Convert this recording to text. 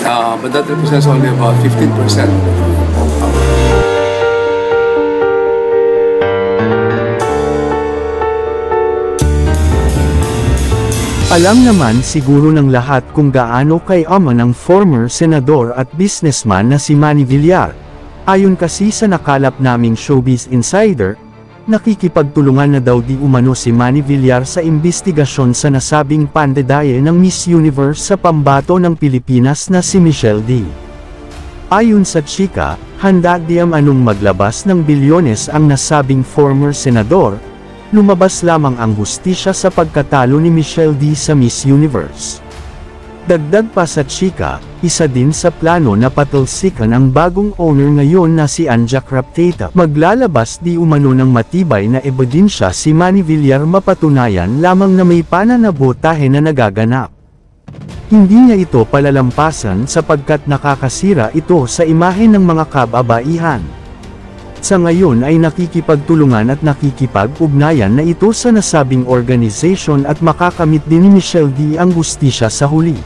but that represents only about 15%. Alam naman siguro ng lahat kung gaano kayaman ang former senador at businessman na si Manny Villar. Ayon kasi sa nakalap naming Showbiz Insider, nakikipagtulungan na daw di umano si Manny Villar sa imbestigasyon sa nasabing pandedaye ng Miss Universe sa pambato ng Pilipinas na si Michelle D. Ayon sa chika, handa di anong maglabas ng bilyones ang nasabing former senador. Lumabas lamang ang hustisya sa pagkatalo ni Michelle D sa Miss Universe. Dagdag pa sa chika, isa din sa plano na patalsikan ang bagong owner ngayon na si Anja Craptata. Maglalabas di umano ng matibay na ebidensya si Manny Villar mapatunayan lamang na may pananabotahe na nagaganap. Hindi niya ito palalampasan sapagkat nakakasira ito sa imahe ng mga kababaihan. Sa ngayon ay nakikipagtulungan at nakikipag-ugnayan na ito sa nasabing organization at makakamit din ni Michelle D ang hustisya sa huli.